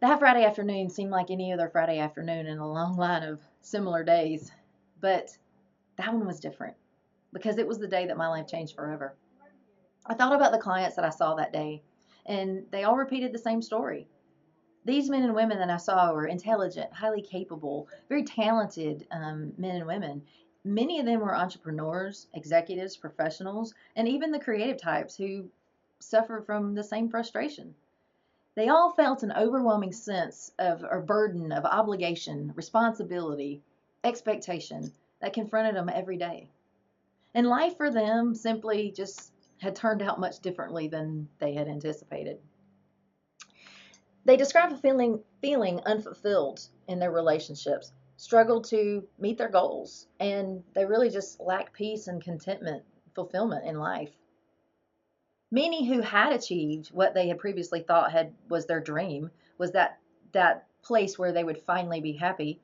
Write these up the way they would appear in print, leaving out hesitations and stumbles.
That Friday afternoon seemed like any other Friday afternoon in a long line of similar days, but that one was different because it was the day that my life changed forever. I thought about the clients that I saw that day, and they all repeated the same story. These men and women that I saw were intelligent, highly capable, very talented men and women. Many of them were entrepreneurs, executives, professionals, and even the creative types who suffered from the same frustration. They all felt an overwhelming sense of or burden of obligation, responsibility, expectation that confronted them every day. And life for them simply just had turned out much differently than they had anticipated. They describe a feeling unfulfilled in their relationships, struggle to meet their goals, and they really just lack peace and contentment, fulfillment in life. Many who had achieved what they had previously thought had was their dream, was that place where they would finally be happy,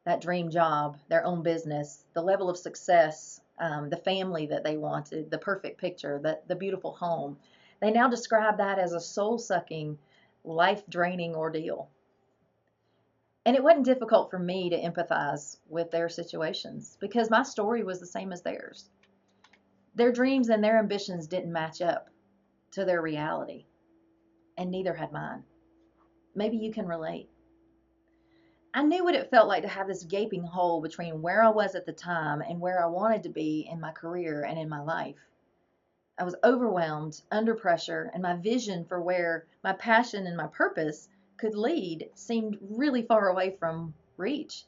that dream job, their own business, the level of success, the family that they wanted, the perfect picture, the beautiful home. They now describe that as a soul sucking, life draining ordeal. And it wasn't difficult for me to empathize with their situations because my story was the same as theirs. Their dreams and their ambitions didn't match up to their reality, and neither had mine. Maybe you can relate. I knew what it felt like to have this gaping hole between where I was at the time and where I wanted to be in my career and in my life. I was overwhelmed, under pressure, and my vision for where my passion and my purpose could lead seemed really far away from reach.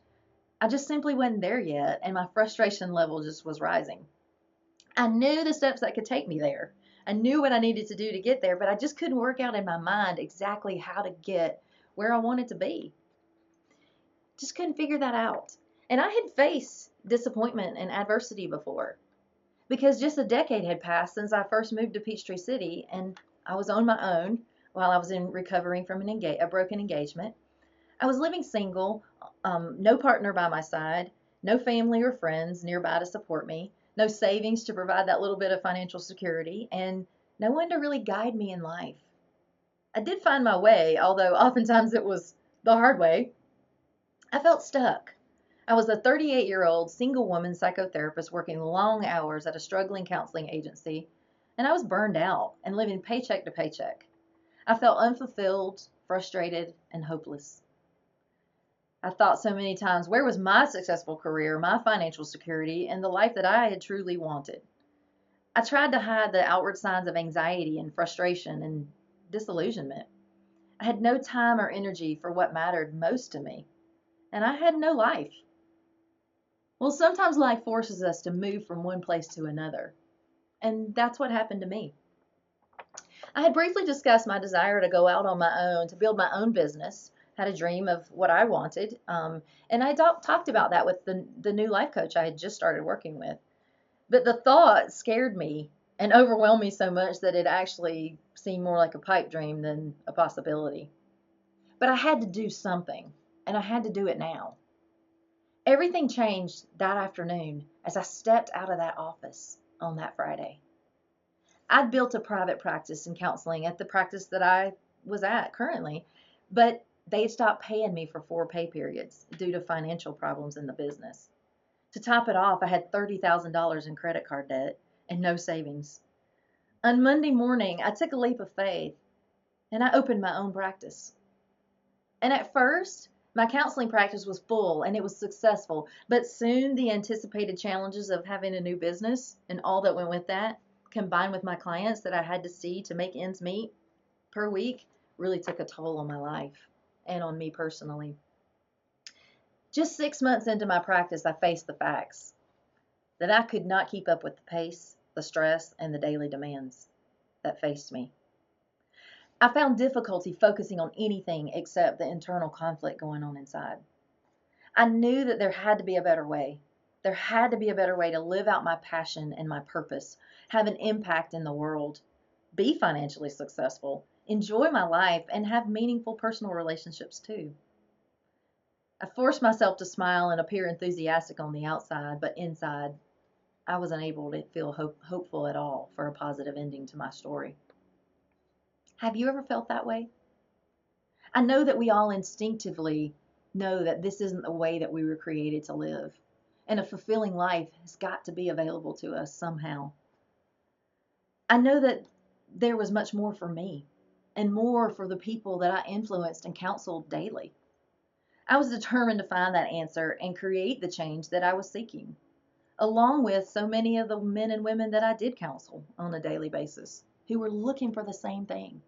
I just simply wasn't there yet, and my frustration level just was rising. I knew the steps that could take me there. I knew what I needed to do to get there, but I just couldn't work out in my mind exactly how to get where I wanted to be. Just couldn't figure that out. And I had faced disappointment and adversity before because just a decade had passed since I first moved to Peachtree City and I was on my own while I was in recovering from a broken engagement. I was living single, no partner by my side, no family or friends nearby to support me, no savings to provide that little bit of financial security, and no one to really guide me in life. I did find my way, although oftentimes it was the hard way. I felt stuck. I was a 38-year-old single woman psychotherapist working long hours at a struggling counseling agency, and I was burned out and living paycheck to paycheck. I felt unfulfilled, frustrated, and hopeless. I thought so many times, where was my successful career, my financial security, and the life that I had truly wanted? I tried to hide the outward signs of anxiety and frustration and disillusionment. I had no time or energy for what mattered most to me, and I had no life. Well, sometimes life forces us to move from one place to another, and that's what happened to me. I had briefly discussed my desire to go out on my own, to build my own business, had a dream of what I wanted, and I talked about that with the new life coach I had just started working with. But the thought scared me and overwhelmed me so much that it actually seemed more like a pipe dream than a possibility. But I had to do something, and I had to do it now. Everything changed that afternoon as I stepped out of that office on that Friday. I'd built a private practice in counseling at the practice that I was at currently, but they'd stopped paying me for 4 pay periods due to financial problems in the business. To top it off, I had $30,000 in credit card debt and no savings. On Monday morning, I took a leap of faith and I opened my own practice. And at first, my counseling practice was full and it was successful, but soon the anticipated challenges of having a new business and all that went with that, combined with my clients that I had to see to make ends meet per week, really took a toll on my life and on me personally. Just 6 months into my practice, I faced the facts that I could not keep up with the pace, the stress, and the daily demands that faced me. I found difficulty focusing on anything except the internal conflict going on inside. I knew that there had to be a better way. There had to be a better way to live out my passion and my purpose, have an impact in the world, be financially successful, enjoy my life, and have meaningful personal relationships too. I forced myself to smile and appear enthusiastic on the outside, but inside, I was unable to feel hopeful at all for a positive ending to my story. Have you ever felt that way? I know that we all instinctively know that this isn't the way that we were created to live, and a fulfilling life has got to be available to us somehow. I know that there was much more for me and more for the people that I influenced and counseled daily. I was determined to find that answer and create the change that I was seeking, along with so many of the men and women that I did counsel on a daily basis who were looking for the same thing.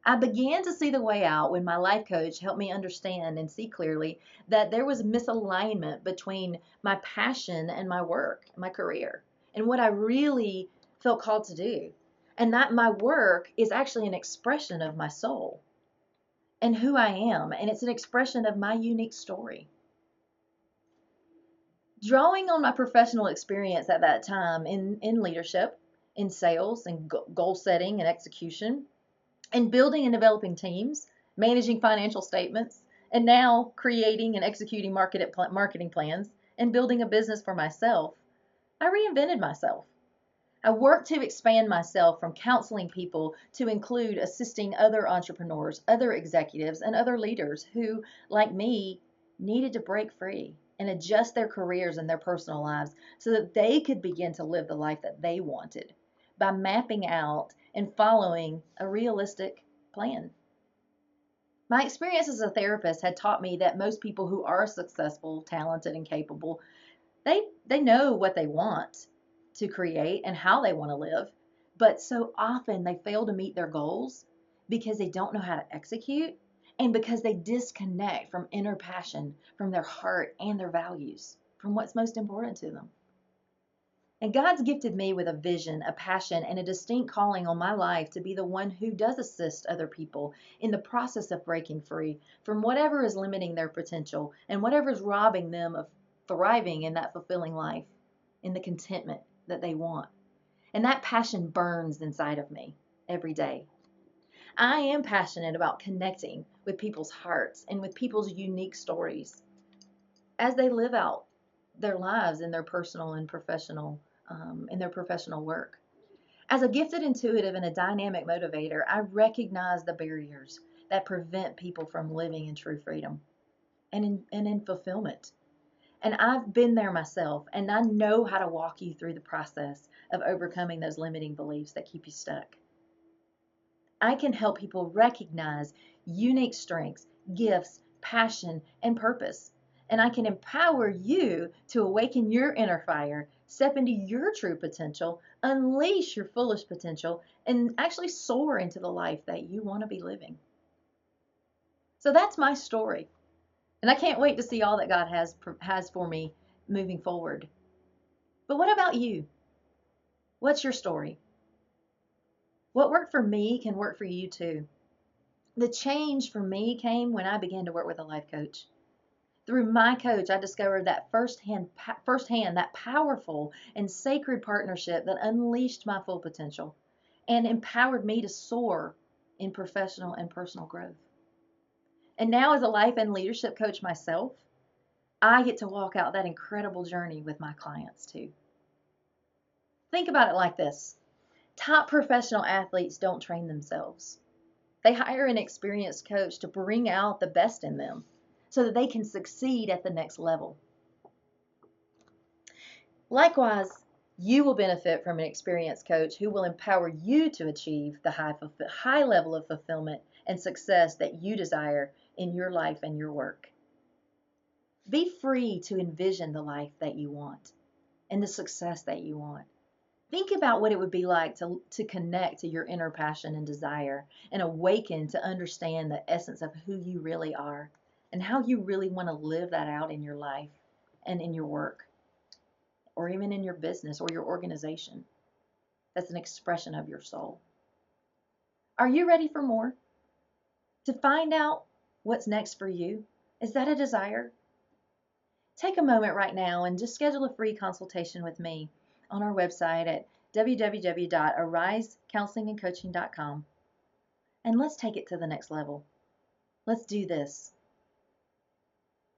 I began to see the way out when my life coach helped me understand and see clearly that there was misalignment between my passion and my work, my career, and what I really felt called to do. And that my work is actually an expression of my soul and who I am, and it's an expression of my unique story. Drawing on my professional experience at that time in leadership, in sales, and goal setting and execution, and building and developing teams, managing financial statements, and now creating and executing marketing plans and building a business for myself, I reinvented myself. I worked to expand myself from counseling people to include assisting other entrepreneurs, other executives, and other leaders who, like me, needed to break free and adjust their careers and their personal lives so that they could begin to live the life that they wanted by mapping out and following a realistic plan. My experience as a therapist had taught me that most people who are successful, talented, and capable, they know what they want to create and how they want to live, but so often they fail to meet their goals because they don't know how to execute and because they disconnect from inner passion, from their heart and their values, from what's most important to them. And God's gifted me with a vision, a passion, and a distinct calling on my life to be the one who does assist other people in the process of breaking free from whatever is limiting their potential and whatever is robbing them of thriving in that fulfilling life, in the contentment that they want. And that passion burns inside of me every day. I am passionate about connecting with people's hearts and with people's unique stories as they live out their lives in their personal and professional in their professional work. As a gifted intuitive and a dynamic motivator, I recognize the barriers that prevent people from living in true freedom and in fulfillment. And I've been there myself, and I know how to walk you through the process of overcoming those limiting beliefs that keep you stuck. I can help people recognize unique strengths, gifts, passion, and purpose. And I can empower you to awaken your inner fire, step into your true potential, unleash your fullest potential, and actually soar into the life that you want to be living. So that's my story. And I can't wait to see all that God has for me moving forward. But what about you? What's your story? What worked for me can work for you too. The change for me came when I began to work with a life coach. Through my coach, I discovered that firsthand that powerful and sacred partnership that unleashed my full potential and empowered me to soar in professional and personal growth. And now, as a life and leadership coach myself, I get to walk out that incredible journey with my clients too. Think about it like this: top professional athletes don't train themselves. They hire an experienced coach to bring out the best in them so that they can succeed at the next level. Likewise, you will benefit from an experienced coach who will empower you to achieve the high level of fulfillment and success that you desire in your life and your work. Be free to envision the life that you want and the success that you want. Think about what it would be like to connect to your inner passion and desire and awaken to understand the essence of who you really are and how you really want to live that out in your life and in your work or even in your business or your organization. That's an expression of your soul. Are you ready for more? To find out what's next for you? Is that a desire? Take a moment right now and just schedule a free consultation with me on our website at www.arisecounselingandcoaching.com, and let's take it to the next level. Let's do this.